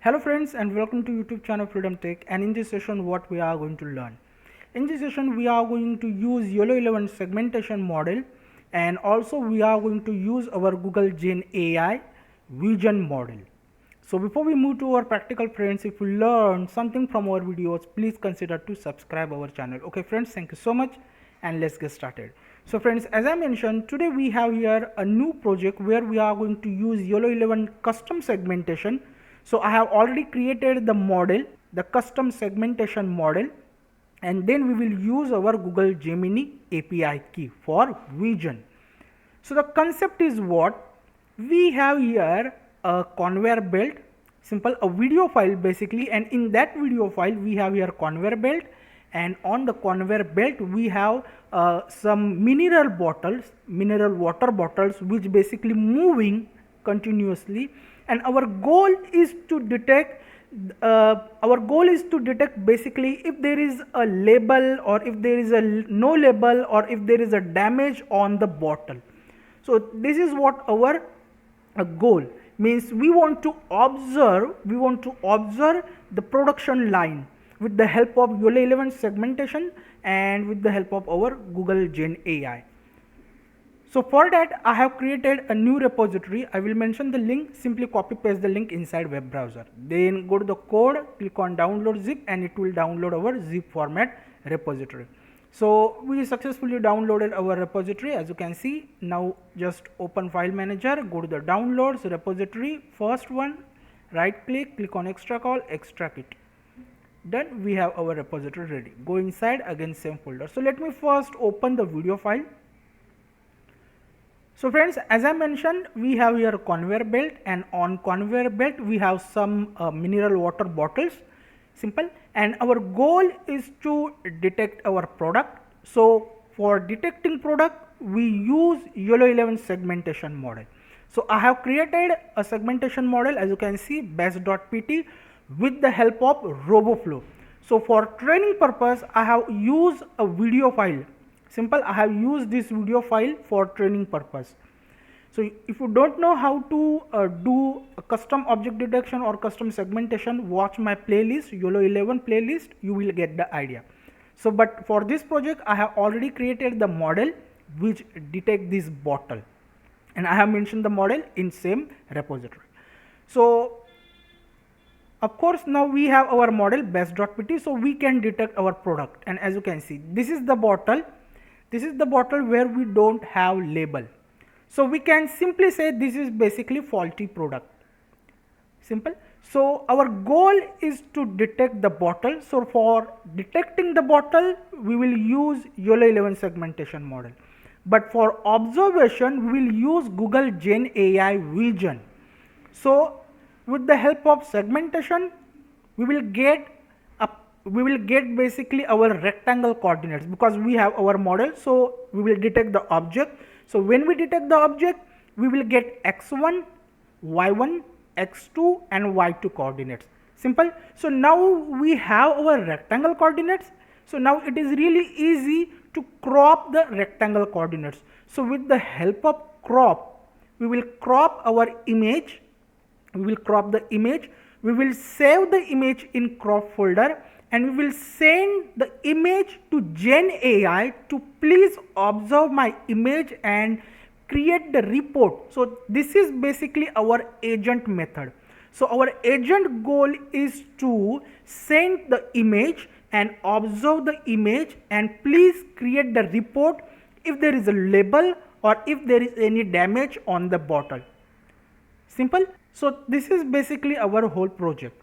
Hello friends and welcome to YouTube channel Freedom Tech, and in this session what we are going to learn. In this session we are going to use YOLOv11 segmentation model, and also we are going to use our Google Gen AI vision model. So before we move to our practical friends, if you learn something from our videos, please consider to subscribe our channel. Okay friends, thank you so much and let's get started. So friends, as I mentioned, today we have here a new project where we are going to use YOLOv11 custom segmentation. So I have already created the model, the custom segmentation model, and then we will use our Google Gemini API key for vision. So the concept is what? We have here a conveyor belt, simple, a video file basically, and in that video file we have here conveyor belt, and on the conveyor belt we have some mineral water bottles which basically moving continuously, and our goal is to detect basically if there is a label or if there is a no label or if there is a damage on the bottle. So this is what our goal means. We want to observe the production line with the help of YOLOv11 segmentation and with the help of our Google Gen AI. So for that I have created a new repository. I will mention the link. Simply copy paste the link inside web browser, then go to the code, click on download zip, and it will download our zip format repository. So we successfully downloaded our repository, as you can see. Now just open file manager, go to the downloads repository, first one, right click on extract all, extract it. Done. We have our repository ready. Go inside, again same folder. So let me first open the video file. So friends, as I mentioned, we have here a conveyor belt, and on conveyor belt we have some mineral water bottles, simple, and our goal is to detect our product. So for detecting product we use YOLOv11 segmentation model. So I have created a segmentation model, as you can see, best.pt with the help of RoboFlow. So for training purpose I have used a video file. Simple, I have used this video file for training purpose. So if you don't know how to do a custom object detection or custom segmentation, watch my playlist, YOLOv11 playlist, you will get the idea. So but for this project I have already created the model which detect this bottle, and I have mentioned the model in same repository. So of course now we have our model best.pt, so we can detect our product, and as you can see, this is the bottle. This is the bottle where we don't have label. So we can simply say this is basically faulty product. Simple. So our goal is to detect the bottle. So for detecting the bottle we will use YOLOv11 segmentation model. But for observation we will use Google Gen AI vision. So with the help of segmentation we will get basically our rectangle coordinates, because we have our model. So we will detect the object. So when we detect the object we will get x1, y1, x2 and y2 coordinates. Simple. So now we have our rectangle coordinates. So now it is really easy to crop the rectangle coordinates. So with the help of crop we will crop our image. We will crop the image. We will save the image in crop folder, and we will send the image to Gen AI to please observe my image and create the report. So this is basically our agent method. So our agent goal is to send the image and observe the image and please create the report if there is a label or if there is any damage on the bottle. Simple. So this is basically our whole project.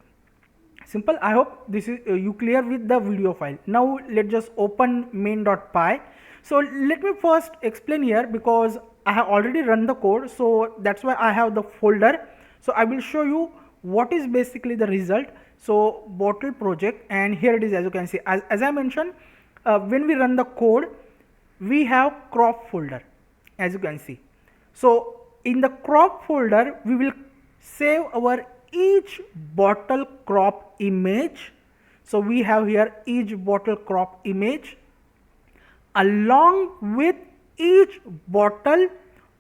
Simple. I hope this is you clear with the video file. Now let's just open main.py. So let me first explain here, because I have already run the code, so that's why I have the folder. So I will show you what is basically the result. So bottle project, and here it is, as you can see. As I mentioned, when we run the code we have crop folder, as you can see. So in the crop folder we will save our each bottle crop image. So we have here each bottle crop image along with each bottle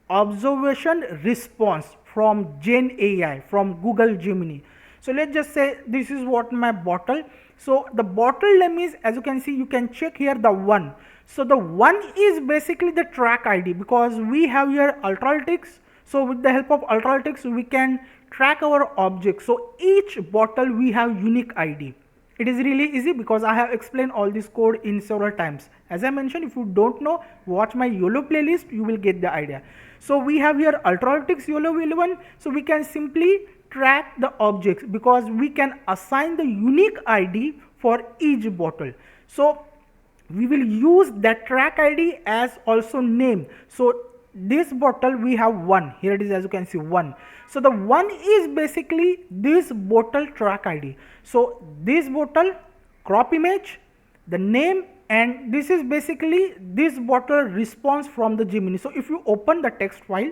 observation response from Gen AI, from Google Gemini. So let's just say this is what my bottle. So the bottle name is, as you can see, you can check here the 1. So the 1 is basically the track ID, because we have here Ultralytics. So with the help of Ultralytics we can track our objects. So each bottle we have unique ID. It is really easy because I have explained all this code in several times. As I mentioned, if you don't know, watch my YOLO playlist, you will get the idea. So we have here Ultralytics YOLOv11. So we can simply track the objects because we can assign the unique ID for each bottle. So we will use that track ID as also name. So this bottle we have 1, here it is, as you can see 1. So the 1 is basically this bottle track ID. So this bottle crop image, the name, and this is basically this bottle response from the Gemini. So if you open the text file,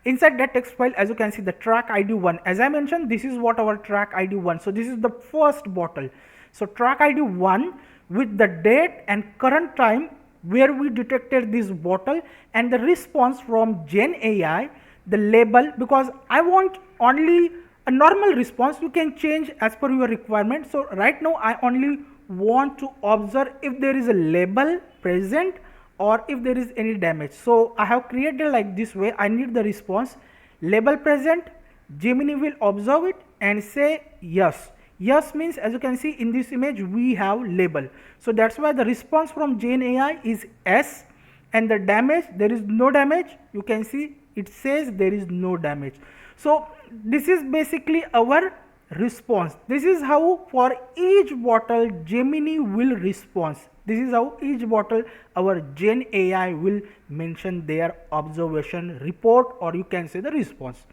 inside that text file, as you can see, the track ID 1, as I mentioned, this is what our track ID 1. So this is the first bottle. So track ID 1 with the date and current time where we detected this bottle, and the response from Gen AI, the label, because I want only a normal response, you can change as per your requirement. So right now I only want to observe if there is a label present or if there is any damage. So I have created like this way. I need the response label present, Gemini will observe it and say yes. Yes means, as you can see in this image, we have label. So that's why the response from Gen AI is S, and the damage, there is no damage. You can see it says there is no damage. So this is basically our response. This is how for each bottle Gemini will respond. This is how each bottle our Gen AI will mention their observation report, or you can say the response.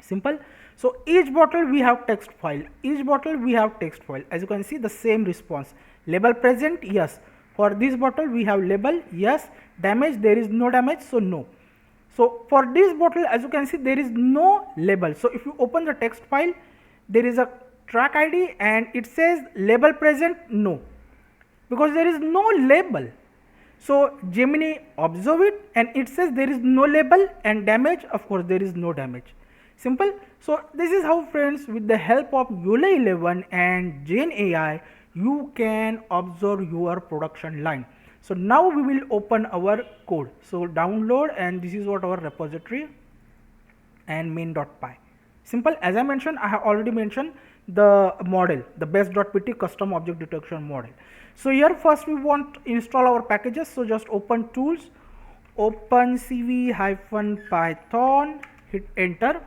Simple. So each bottle we have text file, each bottle we have text file. As you can see, the same response. Label present, yes. For this bottle we have label, yes. Damage, there is no damage, so no. So for this bottle, as you can see, there is no label. So if you open the text file, there is a track ID and it says label present, no, because there is no label. So Gemini observe it and it says there is no label, and damage, of course there is no damage. Simple. So this is how, friends, with the help of YOLO11 and Gen AI, you can observe your production line. So now we will open our code. So download, and this is what our repository and main.py. Simple. As I mentioned, I have already mentioned the model, the best.pt custom object detection model. So here first we want to install our packages. So just open tools, open cv-python, hit enter.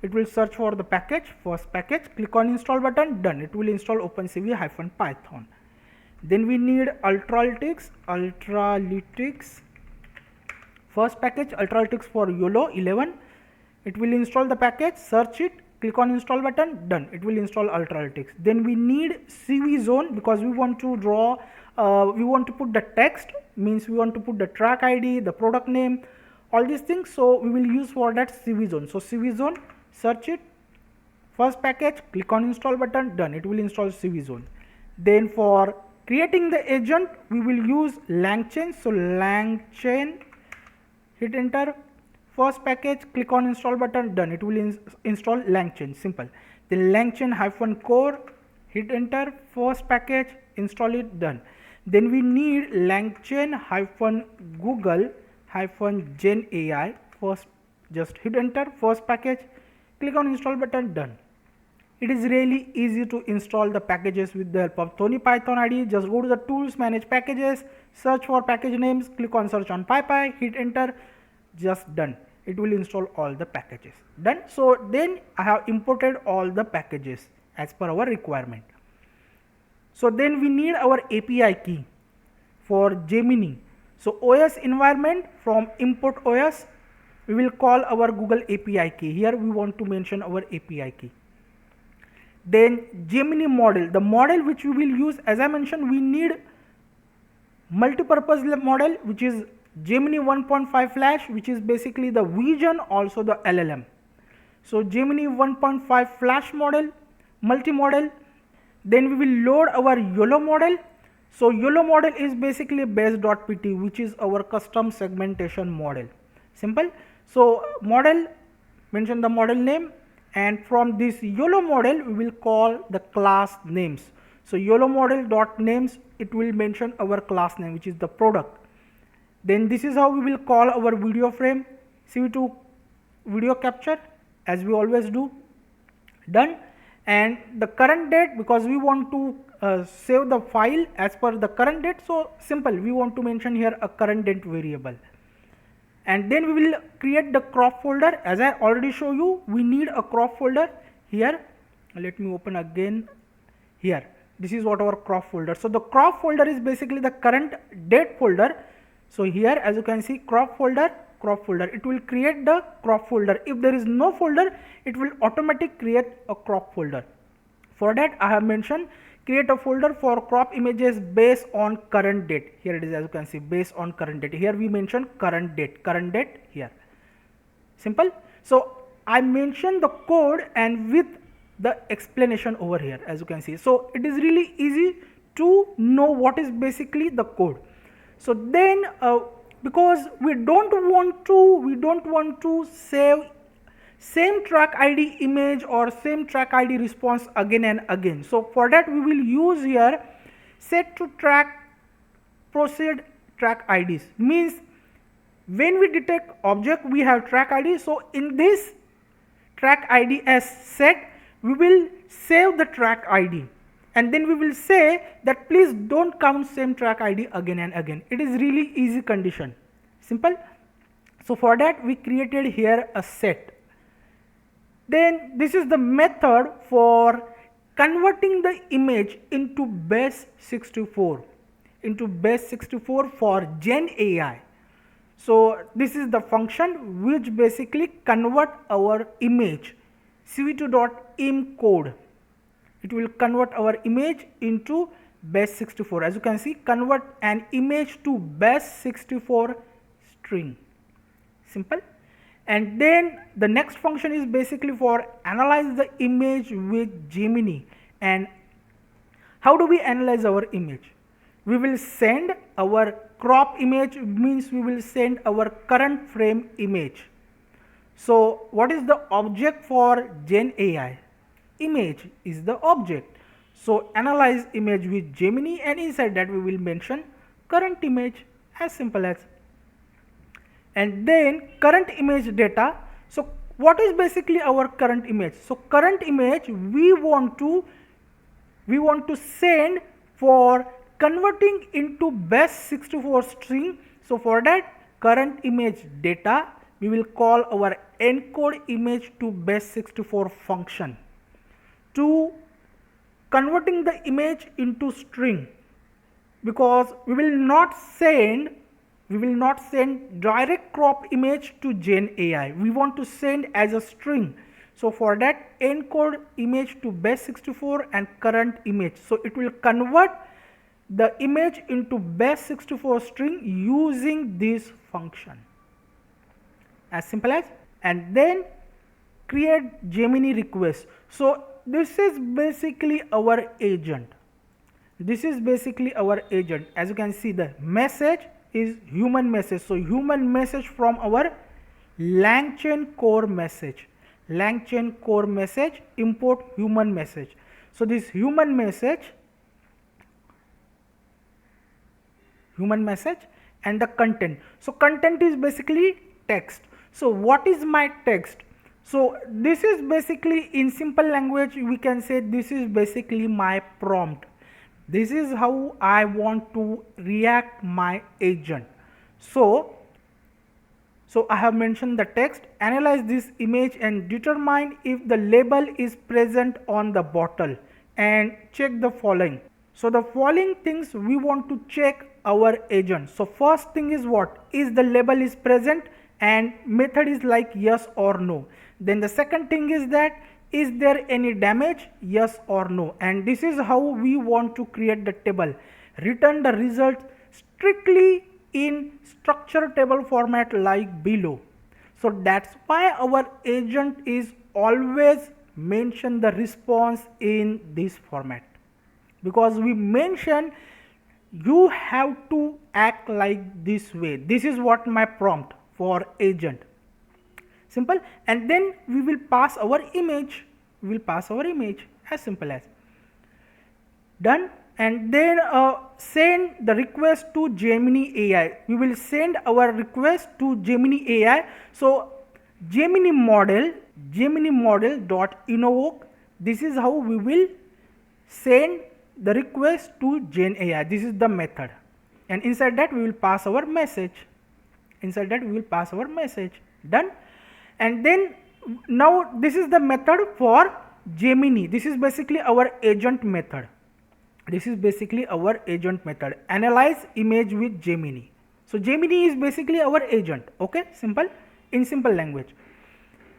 It will search for the package, first package, click on install button, done. It will install opencv-python. Then we need Ultralytics, first package, Ultralytics for YOLO11. It will install the package, search it, click on install button, done. It will install Ultralytics. Then we need CV zone, because we want to draw, we want to put the text, means we want to put the track ID, the product name, all these things. So we will use for that CV zone. So CV zone, search it, first package, click on install button, done. It will install CV zone. Then for creating the agent, we will use LangChain. So LangChain, hit enter, first package, click on install button, done. It will install LangChain, simple. Then LangChain-core, hit enter, first package, install it, done. Then we need LangChain-Google-Gen AI, first, just hit enter, first package, click on install button, done. It is really easy to install the packages with the help of Tony Python IDE. Just go to the tools, manage packages, search for package names, click on search on PyPy, hit enter, just done. It will install all the packages, done. So then I have imported all the packages as per our requirement. So then we need our API key for Gemini. So OS environment, from import OS, we will call our Google API key. Here we want to mention our API key. Then Gemini model, the model which we will use, as I mentioned, we need multi-purpose model, which is Gemini 1.5 Flash, which is basically the vision, also the LLM. So Gemini 1.5 Flash model, multi-model. Then we will load our YOLO model. So YOLO model is basically base.pt, which is our custom segmentation model. Simple. So model, mention the model name, and from this YOLO model we will call the class names. So YOLO model dot names, it will mention our class name, which is the product. Then this is how we will call our video frame, CV2 video capture, as we always do. Done. And the current date, because we want to save the file as per the current date, so simple, we want to mention here a current date variable. And then we will create the crop folder. As I already show you, we need a crop folder here. Let me open again here. This is what our crop folder. So the crop folder is basically the current date folder. So here, as you can see, crop folder, it will create the crop folder. If there is no folder, it will automatically create a crop folder. For that, I have mentioned create a folder for crop images based on current date. Here it is, as you can see, based on current date. Here we mention current date here. Simple. So I mentioned the code and with the explanation over here, as you can see. So it is really easy to know what is basically the code. So then because we don't want to save same track ID image or same track ID response again and again. So for that we will use here set to track proceed track IDs. Means when we detect object, we have track ID. So in this track ID as set, we will save the track ID, and then we will say that please don't count same track ID again and again. It is really easy condition. Simple. So for that we created here a set. Then this is the method for converting the image into base64 for Gen AI. So this is the function which basically convert our image cv2.im code. It will convert our image into base64. As you can see, convert an image to base64 string. Simple. And then the next function is basically for analyze the image with Gemini. And how do we analyze our image? We will send our crop image, means we will send our current frame image. So what is the object for Gen AI? Image is the object. So analyze image with Gemini, and inside that we will mention current image, as simple as. And then current image data. So what is basically our current image? So current image we want to send for converting into base64 string. So for that current image data, we will call our encode image to base64 function to converting the image into string, because we will not send direct crop image to Gen AI. We want to send as a string. So for that encode image to base64 and current image. So it will convert the image into base64 string using this function, as simple as. And then create Gemini request. So this is basically our agent. As you can see, the message is human message. So human message from our LangChain core message. Import human message. So this human message and the content. So content is basically text. So what is my text? So this is basically, in simple language we can say, this is basically my prompt. This is how I want to react my agent. So I have mentioned the text, analyze this image and determine if the label is present on the bottle, and check the following. So the following things we want to check our agent. So first thing is what is the label is present, and method is like yes or no. Then the second thing is that is there any damage, yes or no. And this is how we want to create the table. Return the result strictly in structure table format like below. So that's why our agent is always mention the response in this format, because we mention you have to act like this way. This is what my prompt for agent. simple. And then we will pass our image, as simple as. Done. And then send the request to Gemini AI. We will send our request to Gemini AI. So Gemini model dot invoke, this is how we will send the request to Gen AI. This is the method, and inside that we will pass our message. Done. And then now this is the method for Gemini. This is basically our agent method. Analyze image with Gemini. So Gemini is basically our agent. Okay, in simple language.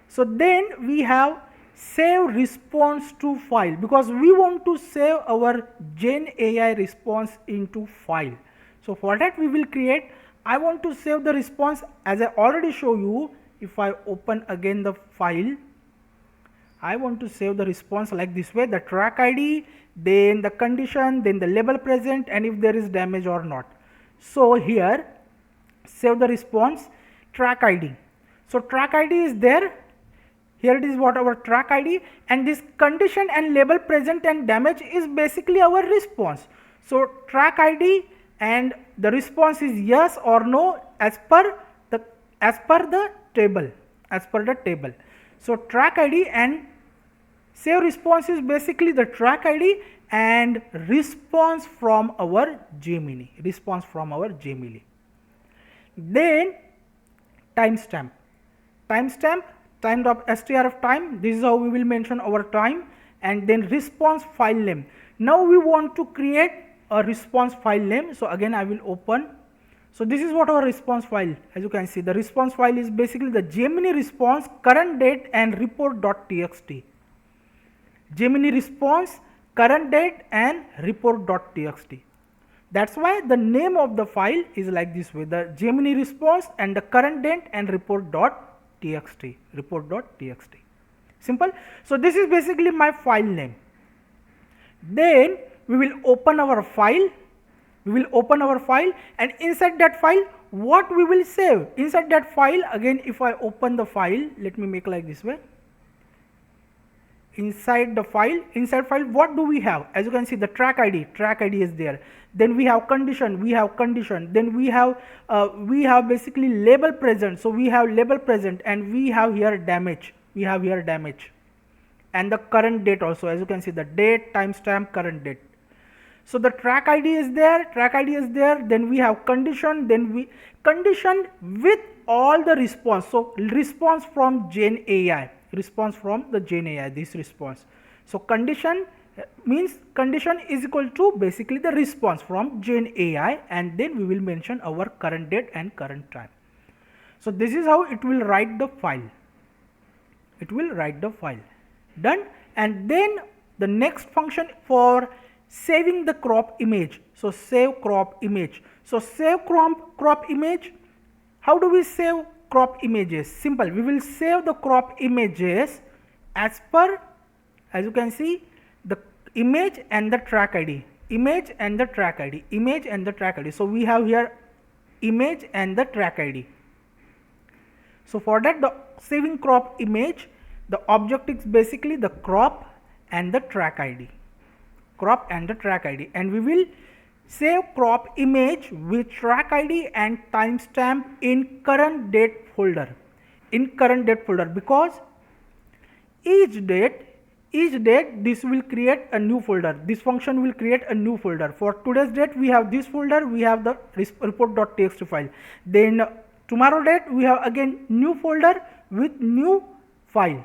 So then we have save response to file, because we want to save our Gen AI response into file. So for that we will create, I want to save the response, as I already show you. If I open again the file, I want to save the response like this way: the track ID, then the condition, then the label present, and if there is damage or not. So here save the response, track ID. So track ID is there. Here it is what our track ID, and this condition and label present and damage is basically our response. So track ID and the response is yes or no as per the table. So track ID and save response is basically the track ID and response from our Gemini. Then timestamp. Time.strf time, this is how we will mention our time, and then response file name. Now we want to create a response file name. So again I will open. So this is what our response file, as you can see, the response file is basically the Gemini response current date and report.txt. Gemini response current date and report.txt. That's why the name of the file is like this way, the Gemini response and the current date and report.txt. Simple. So this is basically my file name. Then we will open our file. And inside that file, what we will save? Inside that file, again if I open the file, let me make like this way. Inside file, what do we have? As you can see, the track ID is there. Then we have condition. Then we have basically label present. So we have label present, and we have here damage. And the current date also, as you can see, the date, timestamp, current date. So the track ID is there. Then we have condition. Condition with all the response. So response from Gen AI. This response. So condition means condition is equal to basically the response from Gen AI, and then we will mention our current date and current time. So this is how it will write the file. Done. And then the next function for saving the crop image. So save crop image. How do we save crop images? Simple. We will save the crop images as per, as you can see, the image and the track ID. So we have here image and the track ID. So for that, the saving crop image, the object is basically the crop and the track ID. And we will save crop image with track ID and timestamp in current date folder. Because each date this will create a new folder. This function will create a new folder. For today's date we have this folder, we have the report.txt file. Then tomorrow date we have again new folder with new file.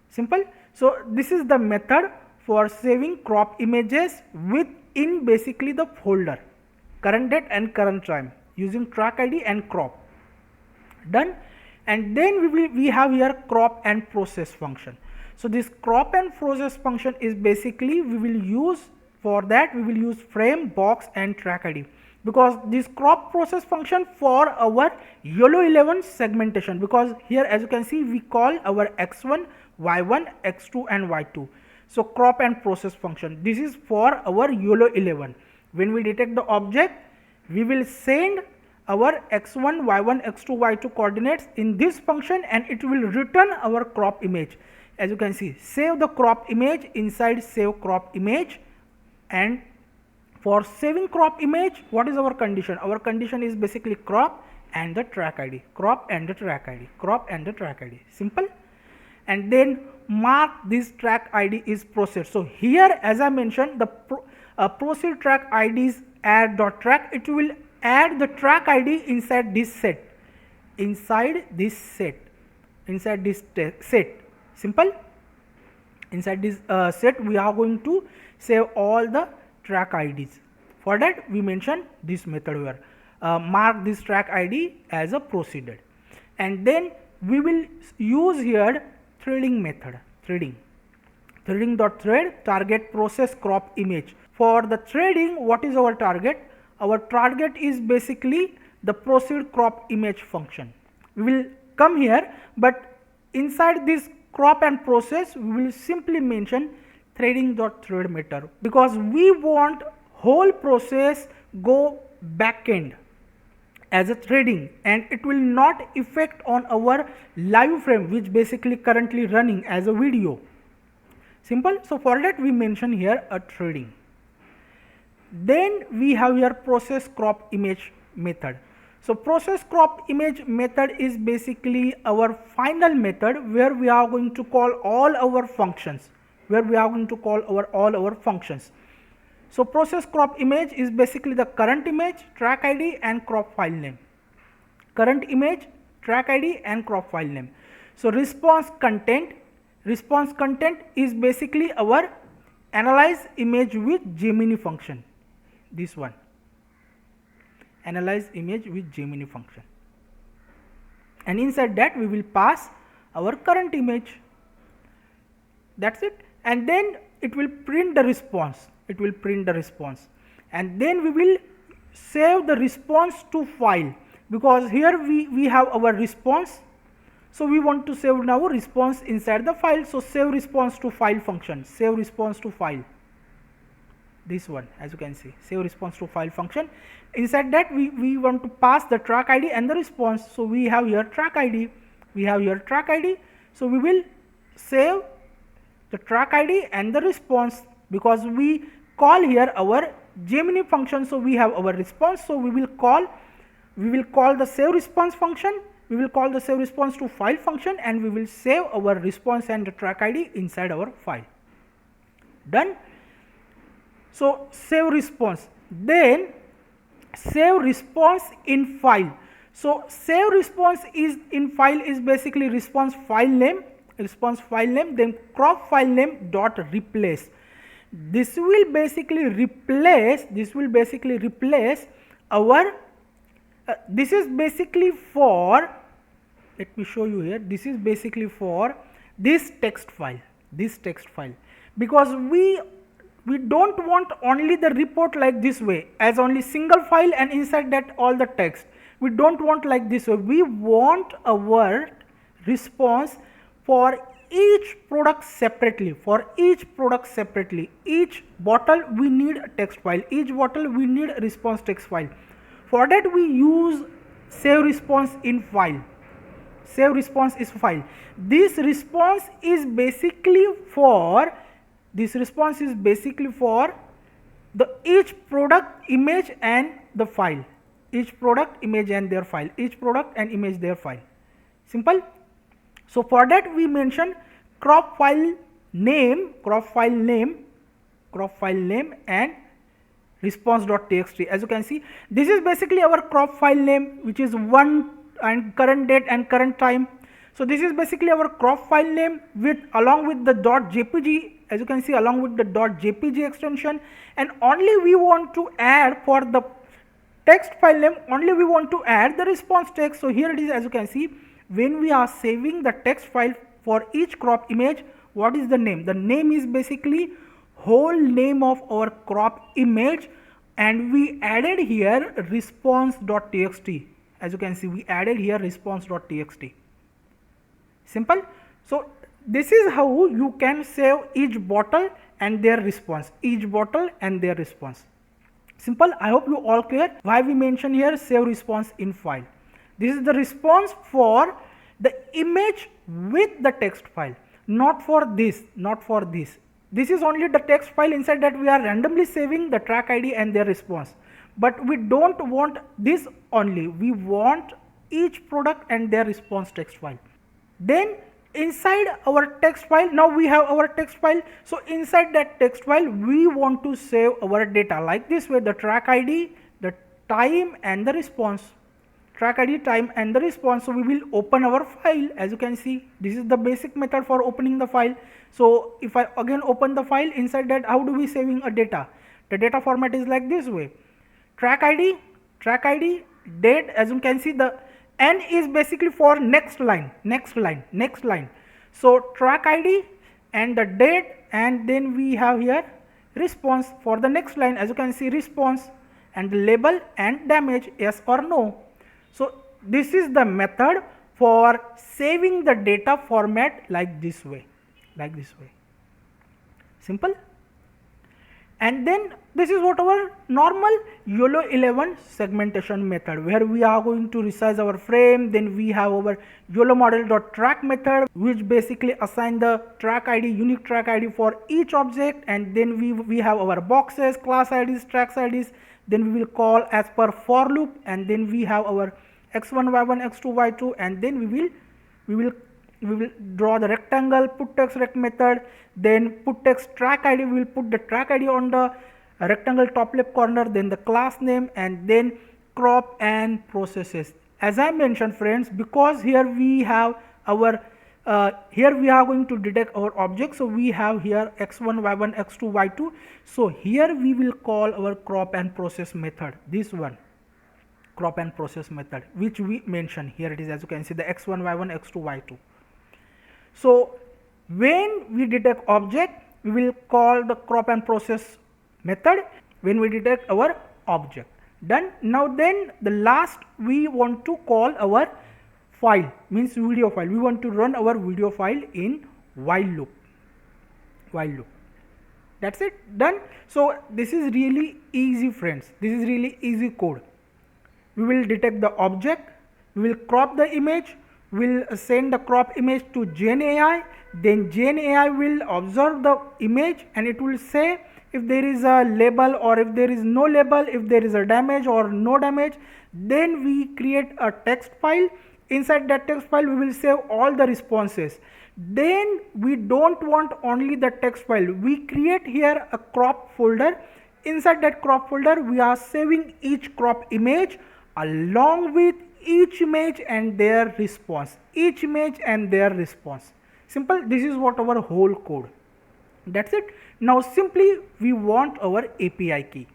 Simple. So this is the method for saving crop images within basically the folder, current date and current time, using track ID and crop. Done. And then we have here crop and process function. So this crop and process function is basically we will use frame, box and track ID, because this crop process function for our YOLOv11 segmentation, because here as you can see we call our x1, y1, x2 and y2. So crop and process function, this is for our YOLOv11. When we detect the object, we will send our x1, y1, x2, y2 coordinates in this function, and it will return our crop image. As you can see, save the crop image inside save crop image. And for saving crop image, what is our condition? Our condition is basically crop and the track ID, crop and the track ID, crop and the track ID. Simple. And then mark this track ID is proceed. So here, as I mentioned, the proceed track ID is add.track. It will add the track ID inside this set, inside this set. Simple. Inside this set, we are going to save all the track IDs. For that, we mention this method here. Mark this track ID as a proceeded, and then we will use here threading method. Threading.thread target process crop image. For the threading, what is our target? Our target is basically the proceed crop image function. We will come here, but inside this crop and process, we will simply mention threading.thread method, because we want whole process go backend as a threading, and it will not affect on our live frame, which basically currently running as a video. Simple. So for that, we mention here a threading. Then we have here process crop image method. So process crop image method is basically our final method where we are going to call all our functions. All our functions. So process crop image is basically the current image, track ID and crop file name. Current image, track ID and crop file name. So response content is basically our analyze image with Gemini function. This one. Analyze image with Gemini function. And inside that we will pass our current image. That's it. And then it will print the response. And then we will save the response to file, because here we have our response. So we want to save now response inside the file. So save response to file function. Save response to file. This one, as you can see, save response to file function. Inside that we want to pass the track ID and the response. So we have here track ID. So we will save the track ID and the response, because we call here our Gemini function. So we have our response. So we will call the save response function. We will call the save response to file function, and we will save our response and the track ID inside our file. Done. So save response. Then save response in file. So save response is in file is basically response file name, then crop file name dot replace. This will basically replace our this is basically for, let me show you here, this is basically for this text file, because we don't want only the report like this way, as only single file and inside that all the text. We don't want like this way. We want our response for each product separately. Each bottle we need a text file, each bottle we need a response text file. For that we use save response in file. Save response is file. This response is basically for the each product image and the file. Each product image and their file. Simple. So for that we mention crop file name and response.txt. As you can see, this is basically our crop file name, which is one and current date and current time. So this is basically our crop file name along with the .jpg, as you can see, along with the .jpg extension. And only we want to add for the text file name, only we want to add the response text. So here it is, as you can see, when we are saving the text file for each crop image, what is the name? The name is basically whole name of our crop image, and we added here response.txt. As you can see, we added here response.txt. Simple. So this is how you can save each bottle and their response. Simple. I hope you all clear why we mention here save response in file. This is the response for the image with the text file, not for this, not for this. This is only the text file. Inside that we are randomly saving the track ID and their response. But we don't want this only. We want each product and their response text file. Then inside our text file, now we have our text file. So inside that text file, we want to save our data like this way: the track ID, the time and the response. Track ID, time and the response. So we will open our file. As you can see, this is the basic method for opening the file. So if I again open the file, inside that how do we saving a data? The data format is like this way: track ID, date. As you can see, the N is basically for next line. So track ID and the date, and then we have here response for the next line. As you can see, response and the label and damage, yes or no. So this is the method for saving the data format like this way, simple. And then this is what our normal YOLO11 segmentation method, where we are going to resize our frame. Then we have our YOLO model.track method, which basically assign the track ID, unique track ID for each object. And then we have our boxes, class IDs, tracks IDs. Then we will call as per for loop, and then we have our x1, y1, x2, y2, and then we will draw the rectangle, put text rect method, then put text track ID. We will put the track ID on the rectangle top left corner, then the class name, and then crop and processes. As I mentioned, friends, because here we have our here we are going to detect our object. So we have here x1, y1, x2, y2. So here we will call our crop and process method, this one, crop and process method, which we mentioned here. It is, as you can see, the x1, y1, x2, y2. So when we detect object, we will call the crop and process method when we detect our object. Done. Now then the last, we want to call our file, means video file. We want to run our video file in while loop. That's it, done. So this is really easy, friends. This is really easy code. We will detect the object, we will crop the image, we will send the crop image to GenAI, then GenAI will observe the image and it will say if there is a label or if there is no label, if there is a damage or no damage. Then we create a text file. Inside that text file, we will save all the responses. Then we don't want only the text file. We create here a crop folder. Inside that crop folder, we are saving each crop image along with each image and their response. Simple. This is what our whole code. That's it. Now simply we want our API key.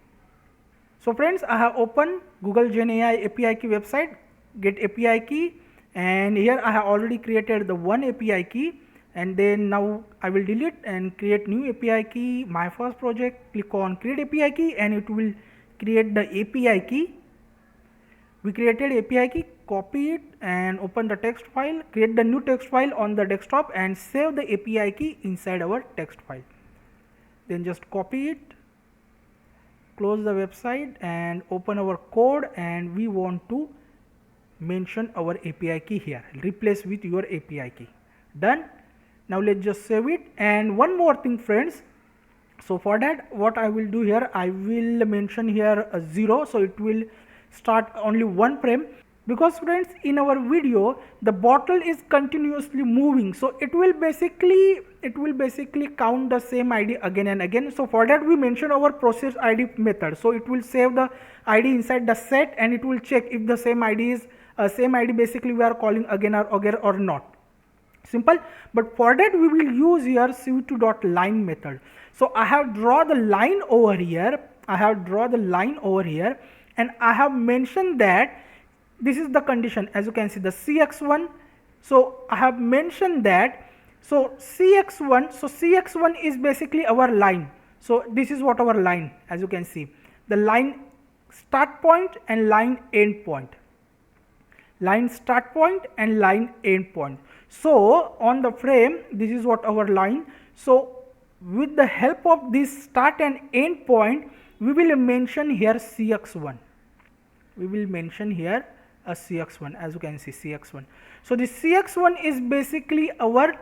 So friends, I have opened Google GenAI API key website, get API key, and here I have already created the one API key, and then now I will delete and create new API key, my first project. Click on create API key and it will create the API key. We created API key, copy it and open the text file, create the new text file on the desktop and save the API key inside our text file. Then just copy it, close the website and open our code, and we want to mention our API key here, replace with your API key. Done. Now let's just save it. And one more thing, friends. So for that, what I will do here, I will mention here a 0, so it will start only one frame, because friends, in our video the bottle is continuously moving, so it will basically count the same ID again and again. So for that we mention our process ID method, so it will save the ID inside the set and it will check if the same ID is same ID basically we are calling again or not. Simple. But for that we will use here cv2.line method. So I have draw the line over here, and I have mentioned that this is the condition. As you can see, the cx1, so I have mentioned that, so cx1 is basically our line. So this is what our line, as you can see, the line start point and line end point, so on the frame, this is what our line. So with the help of this start and end point, we will mention here cx1. We will mention here a cx1, as you can see, cx1. So this cx1 is basically our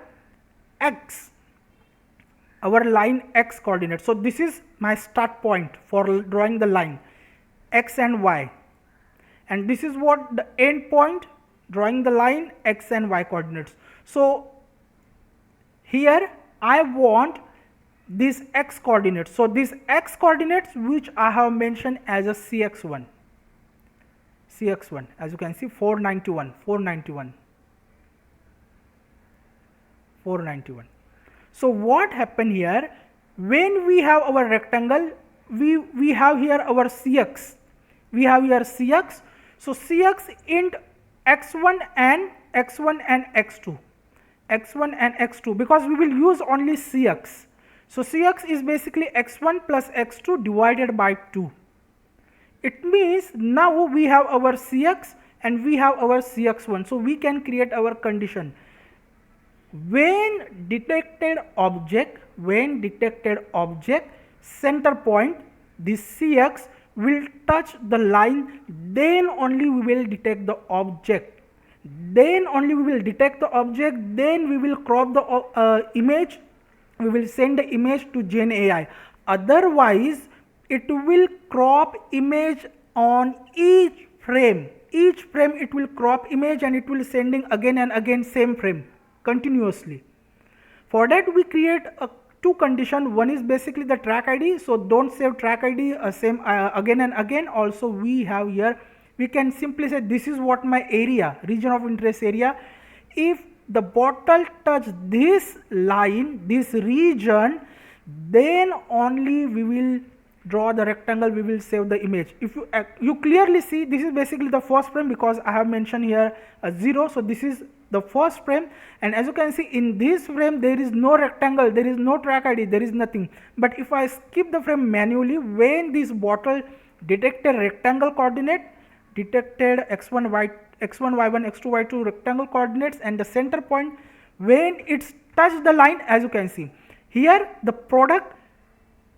x, our line x coordinate. So this is my start point for drawing the line x and y, and this is what the end point, drawing the line x and y coordinates. So here I want this x coordinates. So this x coordinates which I have mentioned as a cx1, as you can see, 491, 491, 491. So what happened here, when we have our rectangle, we have here our cx, we have here cx. So cx int x1 and x2, x1 and x2, because we will use only cx. So cx is basically x1 plus x2 divided by 2. It means now we have our cx and we have our cx1. So we can create our condition. When detected object center point, this cx will touch the line, then only we will detect the object. Then only we will detect the object, then we will crop the image, we will send the image to Gen AI. Otherwise it will crop image on each frame it will crop image and it will sending again and again same frame continuously. For that we create two condition. One is basically the track ID, so don't save track ID same again and again. Also we have here, we can simply say this is what my area, region of interest area. If the bottle touch this line, this region, then only we will draw the rectangle, we will save the image. If you clearly see, this is basically the first frame because I have mentioned here a 0. So this is the first frame, and as you can see in this frame there is no rectangle, there is no track ID, there is nothing. But if I skip the frame manually, when this bottle detected rectangle coordinate, detected x1 y1 x2 y2 rectangle coordinates and the center point, when it's touched the line, as you can see here, the product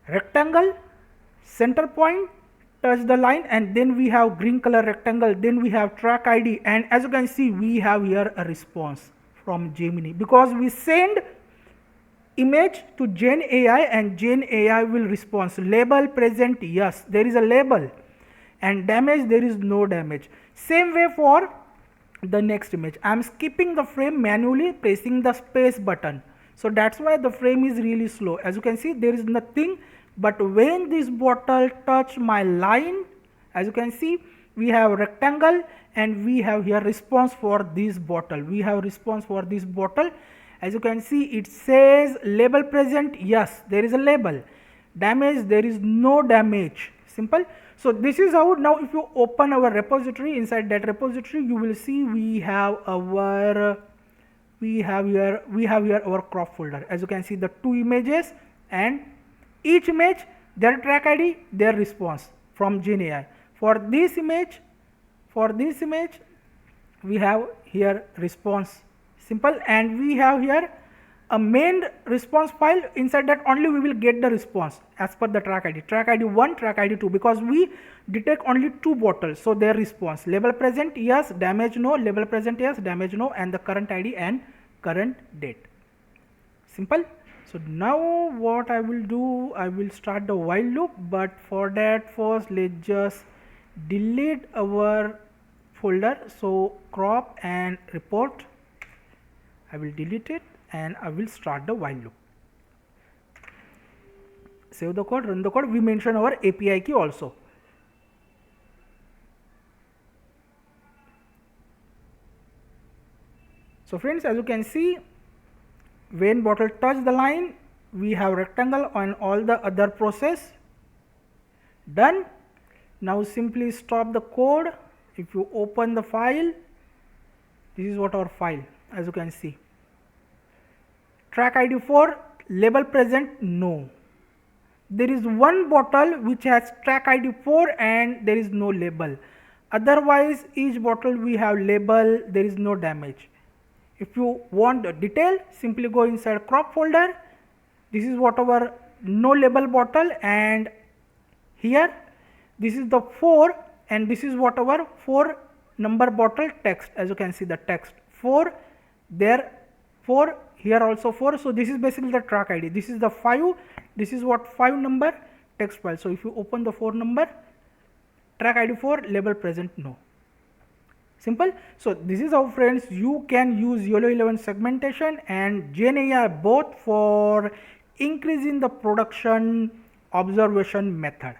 rectangle center point touch the line, and then we have green color rectangle, then we have track ID, and as you can see we have here a response from Gemini because we send image to Gen AI and Gen AI will respond. Label present, yes, there is a label, and damage, there is no damage. Same way for the next image. I am skipping the frame manually, pressing the space button, so that's why the frame is really slow. As you can see there is nothing, but when this bottle touch my line, as you can see we have rectangle and we have here response for this bottle, we have response for this bottle. As you can see it says label present, yes, there is a label. Damage, there is no damage. Simple. So this is how. Now if you open our repository, inside that repository you will see we have here our crop folder. As you can see the two images, and each image their track ID, their response from Gen AI. For this image we have here response, simple, and we have here a main response file. Inside that only we will get the response as per the track ID 1, track ID 2, because we detect only two bottles, so their response label present, yes, damage no, label present, yes, damage no, and the current ID and current date. Simple. So now what I will do, I will start the while loop, but for that first let's just delete our folder. So crop and report, I will delete it and I will start the while loop. Save the code, run the code. We mention our API key also. So friends, as you can see, when bottle touch the line, we have rectangle on all the other process done. Now simply stop the code. If you open the file, this is what our file, as you can see. Track ID 4, label present, no. There is one bottle which has track ID 4 and there is no label. Otherwise each bottle we have label, there is no damage. If you want the detail, simply go inside crop folder. This is what our no label bottle, and here this is the 4 and this is what our 4 number bottle text. As you can see the text 4, there 4, here also 4. So this is basically the track ID. This is the 5, this is what 5 number text file. So if you open the 4 number, track ID 4, label present no. Simple. So this is how friends you can use YOLOv11 segmentation and GenAI both for increasing the production observation method.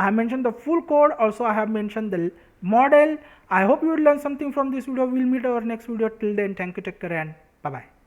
I have mentioned the full code, also I have mentioned the model. I hope you will learn something from this video. We will meet our next video. Till then, thank you, take care, and bye bye.